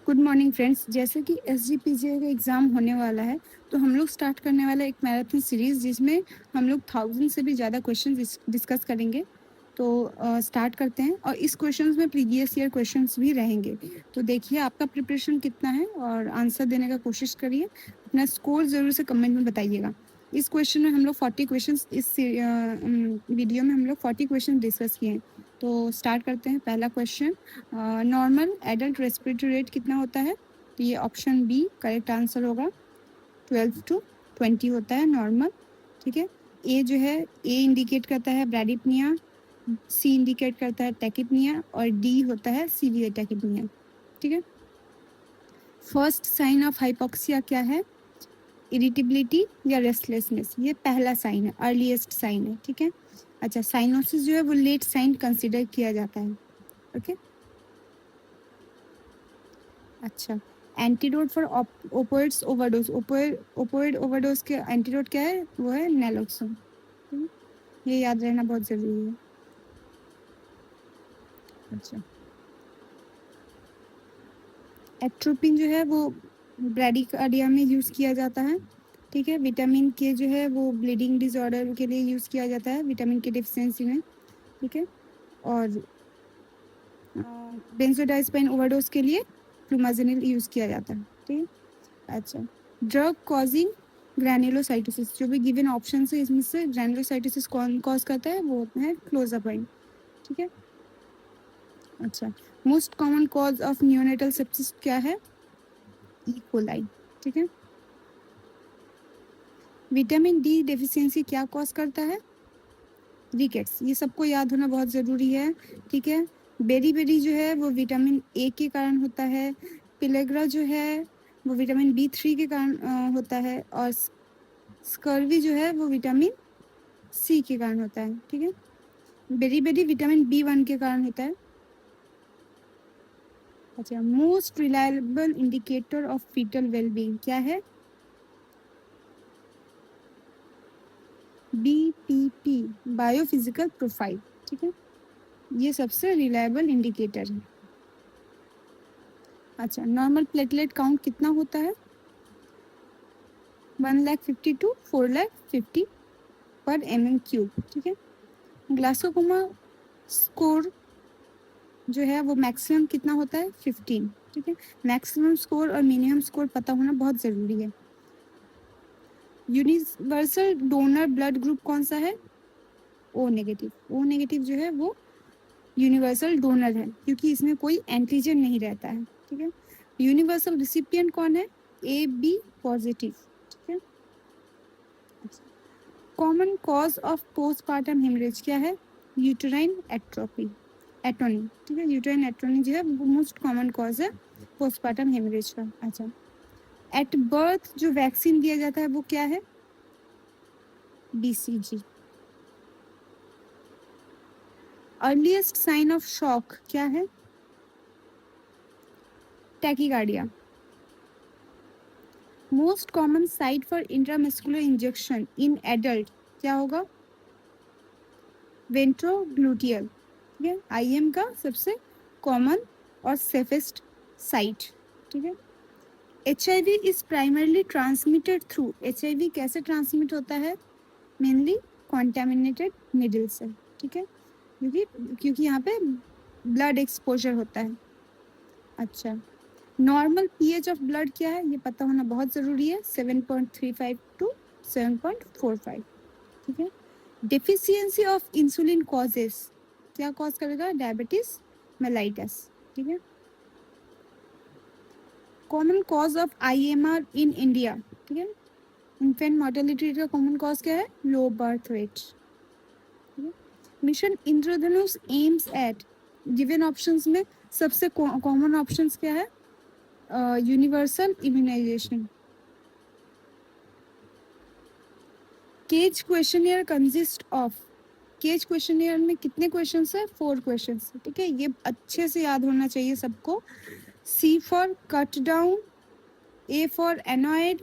Good morning friends. जैसे कि एसजीपीजे का एग्ज़ाम होने वाला है, तो हम लोग स्टार्ट करने वाला एक मैराथन सीरीज़ जिसमें हम लोग 1000 से भी ज़्यादा क्वेश्चन डिस्कस करेंगे। तो स्टार्ट करते हैं। और इस क्वेश्चंस में प्रीवियस ईयर क्वेश्चंस भी रहेंगे। तो देखिए आपका प्रिपरेशन कितना है और आंसर देने का कोशिश करिए। अपना स्कोर ज़रूर से कमेंट में बताइएगा। इस क्वेश्चन में हम लोग 40 क्वेश्चंस वीडियो में हम लोग 40 क्वेश्चन डिस्कस किए हैं। तो स्टार्ट करते हैं। पहला question, normal adult respiratory rate कितना होता है? तो ये ऑप्शन बी करेक्ट आंसर होगा। 12 to 20 होता है नॉर्मल। ठीक है। ए जो है, ए इंडिकेट करता है ब्रैडिपनिया, सी इंडिकेट करता है टैकिपनिया और डी होता है सीवियर टैकिपनिया। ठीक है। फर्स्ट साइन ऑफ हाइपोक्सिया क्या है? इरिटेबिलिटी या रेस्टलेसनेस। ये पहला साइन है, अर्लीस्ट साइन है। ठीक है। अच्छा, साइनोसिस जो है वो लेट साइन कंसिडर किया जाता है। ओके। अच्छा, antidote for opioids overdose. Opioid overdose के एंटीडोट क्या है? वो है नैलोक्सोन। ये याद रहना बहुत जरूरी है। अच्छा, एट्रोपिन जो है वो ब्रैडिकार्डिया में यूज़ किया जाता है। ठीक है। विटामिन के जो है वो ब्लीडिंग डिसऑर्डर के लिए यूज़ किया जाता है, विटामिन के डिफिशियंसी में। ठीक है। और बेंजोडाइज़पाइन ओवरडोज के लिए फ्लूमाजेनिल यूज़ किया जाता है। ठीक है। अच्छा, ड्रग कॉजिंग ग्रैन्युलोसाइटोसिस। जो भी गिवन ऑप्शन है इसमें से ग्रैन्युलोसाइटोसिस कौन कॉज करता है? वो होता है क्लोजापाइन। ठीक है। अच्छा, most common cause of neonatal sepsis क्या है? E coli. ठीक है। विटामिन डी डेफिशिएंसी क्या कॉज करता है? रिकेट्स। ये सबको याद होना बहुत ज़रूरी है। ठीक है। बेरी बेरी जो है वो विटामिन ए के कारण होता है। पिलेग्रा जो है वो विटामिन B3 के कारण होता है। और स्कर्वी जो है वो विटामिन सी के कारण होता है। ठीक है। बेरी बेरी विटामिन B1 के कारण होता है। अच्छा, most reliable indicator of fetal wellbeing क्या है? BPP, biophysical profile. ठीक है। ये सबसे रिलायबल इंडिकेटर है। अच्छा, नॉर्मल प्लेटलेट काउंट कितना होता है? 150 to 450 पर mm³। ठीक है। ग्लासोकोमा स्कोर जो है वो मैक्सिमम कितना होता है? 15। ठीक है। मैक्सिमम स्कोर और मिनिमम स्कोर पता होना बहुत ज़रूरी है। यूनिवर्सल डोनर ब्लड ग्रुप कौन सा है? O negative. ओ नेगेटिव जो है वो यूनिवर्सल डोनर है क्योंकि इसमें कोई एंटीजन नहीं रहता है। ठीक है। यूनिवर्सल रिसिपिएंट कौन है? AB positive. ठीक है। Common cause of postpartum haemorrhage क्या है? Uterine atrophy, atony. ठीक है। यूटेराइन एटोनी जो है वो मोस्ट कॉमन कॉज है पोस्टपार्टम हेमरेज का। अच्छा, एट बर्थ जो वैक्सीन दिया जाता है वो क्या है? BCG। Earliest sign of shock क्या है? Tachycardia. Most common site for intramuscular injection in adult क्या होगा? वेंट्रोग्लूटियल। ठीक है। IM का सबसे कॉमन और सेफेस्ट साइट। ठीक है। HIV is primarily transmitted through. HIV कैसे ट्रांसमिट होता है? मेनली कॉन्टेमिनेटेड निडल से। ठीक है। क्योंकि यहाँ पे ब्लड एक्सपोजर होता है। अच्छा, नॉर्मल pH ऑफ ब्लड क्या है? ये पता होना बहुत ज़रूरी है। 7.35 to 7.45। ठीक है। डेफिशिएंसी ऑफ इंसुलिन कॉजेस क्या कॉज करेगा? Diabetes mellitus. ठीक है। Common cause of IMR in India. ठीक है। इन्फेंट मोर्टेलिटी का कॉमन कॉज क्या है? Low birth weight. Mission Indradhanush aims at, given options में सबसे कॉमन ऑप्शंस क्या है? Universal immunisation. CAGE questionnaire consist of. CAGE questionnaire में कितने क्वेश्चंस है? 4 क्वेश्चंस। ठीक है। ये अच्छे से याद होना चाहिए सबको। C for cut down, A for annoyed,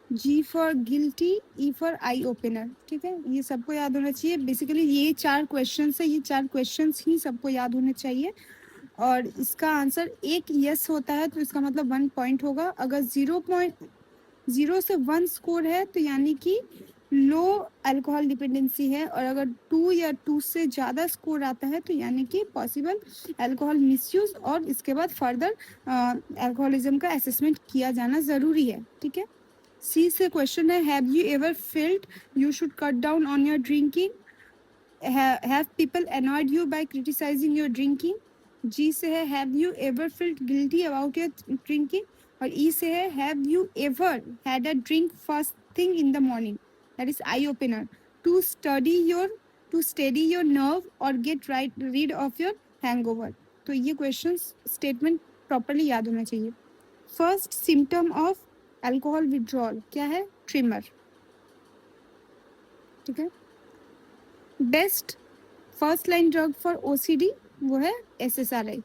G for guilty, E for eye opener. ठीक है। ये सबको याद होना चाहिए। बेसिकली ये 4 क्वेश्चंस है, ये 4 क्वेश्चंस ही सबको याद होने चाहिए। और इसका आंसर एक यस होता है तो इसका मतलब 1 पॉइंट होगा। अगर 0 से 1 स्कोर है तो यानी कि लो अल्कोहल डिपेंडेंसी है, और अगर 2 या 2 से ज़्यादा स्कोर आता है तो यानी कि पॉसिबल अल्कोहल मिसयूज, और इसके बाद फर्दर अल्कोहलिज्म का असेसमेंट किया जाना ज़रूरी है। ठीक है। सी से क्वेश्चन है, have you ever felt you should cut down on your drinking? Have people annoyed you by criticizing your drinking? G से है, have you ever felt guilty about your drinking? और E से है, have you ever had a drink first thing in the morning? That is eye opener. To steady your nerve or get rid of your hangover. तो ये question statement properly याद होना चाहिए। First symptom of alcohol withdrawal क्या है? Trimmer. ठीक है। Best first line drug for OCD वो है SSRI,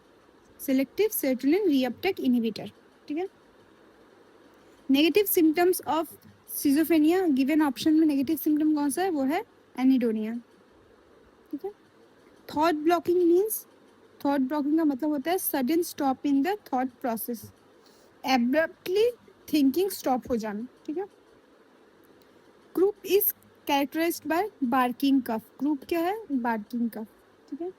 selective serotonin reuptake inhibitor. ठीक है। Negative symptoms of schizophrenia, given option में नेगेटिव सिम्टम कौन सा है? वो है एनिडोनिया। ठीक है। Thought blocking means, thought blocking का मतलब होता है sudden stop in the thought process, abruptly thinking stop हो जाना। ठीक है। Group is characterised bye barking cough, group क्या है? बार्किंग कफ। ठीक है।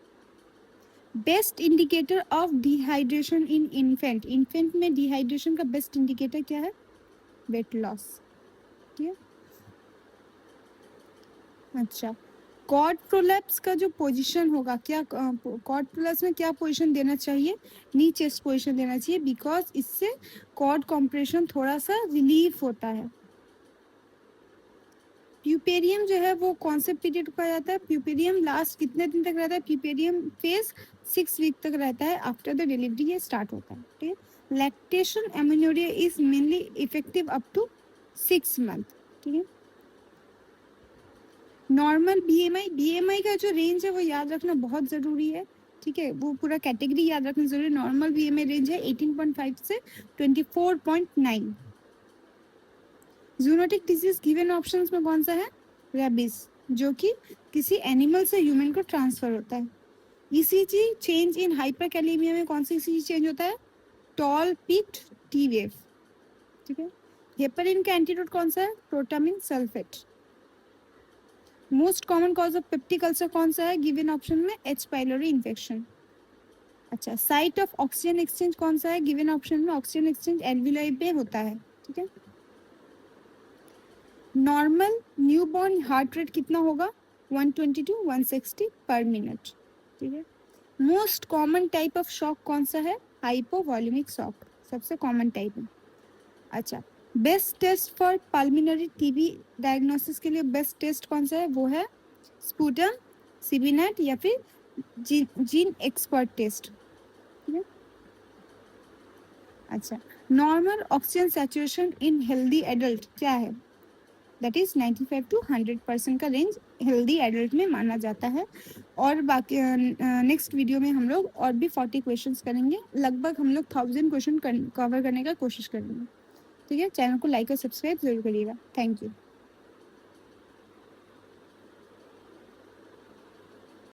Best indicator of dehydration in infant, infant में डिहाइड्रेशन का बेस्ट इंडिकेटर क्या है? Weight loss. ठीक है। अच्छा, कॉर्ड प्रोलैप्स का जो पोजीशन होगा, क्या कॉर्ड प्रोलैप्स में क्या पोजीशन देना चाहिए? नी चेस्ट पोजीशन देना चाहिए, बिकॉज इससे कॉर्ड कॉम्प्रेशन थोड़ा सा रिलीफ होता है। प्यूपेरियम जो है वो कौन से पीरियड का जाता है? प्यूपेरियम लास्ट कितने दिन तक रहता है? प्यूपेरियम फेज 6 वीक तक रहता है, आफ्टर द डिलीवरी ये स्टार्ट होता है। ठीक है। Lactation amenorrhoea is mainly effective up to 6 month. ठीक है। नॉर्मल बीएमआई का जो रेंज है वो याद रखना बहुत ज़रूरी है। ठीक है, वो पूरा कैटेगरी याद रखना जरूरी है। नॉर्मल बीएमआई रेंज है 18.5 से 24.9। जूनोटिक डिजीज गिवन ऑप्शंस में कौन सा है? रेबिस, जो कि किसी एनिमल से ह्यूमन को ट्रांसफर होता है। ईसीजी चेंज इन हाइपरकैलेमिया में कौन सा ईसीजी चेंज होता है? टॉल पिट टी वेव। ठीक है। हेपरिन का एंटीडोट कौन सा है? Protamine sulphate. Most common cause of peptic ulcer कौन सा है? गिवन ऑप्शन में एच पाइलोरी इन्फेक्शन। अच्छा, साइट ऑफ ऑक्सीजन एक्सचेंज कौन सा है? गिवन ऑप्शन में ऑक्सीजन एक्सचेंज एल्वियोलाई पे होता है। ठीक है। नॉर्मल न्यूबॉर्न हार्ट रेट कितना होगा? 120 to 160 पर मिनट। ठीक है। Most common type of shock कौन सा है? हाइपोवॉल्यूमिक शॉक, सबसे कॉमन टाइप है। अच्छा, best test for pulmonary TB diagnosis के लिए बेस्ट टेस्ट कौन सा है? वो है स्पूटम, सीबीनेट या फिर जीन एक्सपर्ट टेस्ट। ठीक है। अच्छा, नॉर्मल ऑक्सीजन सैचुरेशन इन हेल्दी एडल्ट क्या है? दैट इज 95 to 100% का रेंज हेल्दी एडल्ट में माना जाता है। और बाकी नेक्स्ट वीडियो में हम लोग और भी 40 क्वेश्चंस करेंगे, लगभग हम लोग 1000 क्वेश्चन कवर करने का कोशिश करेंगे। ठीक है। चैनल को लाइक और सब्सक्राइब जरूर करिएगा। Thank you.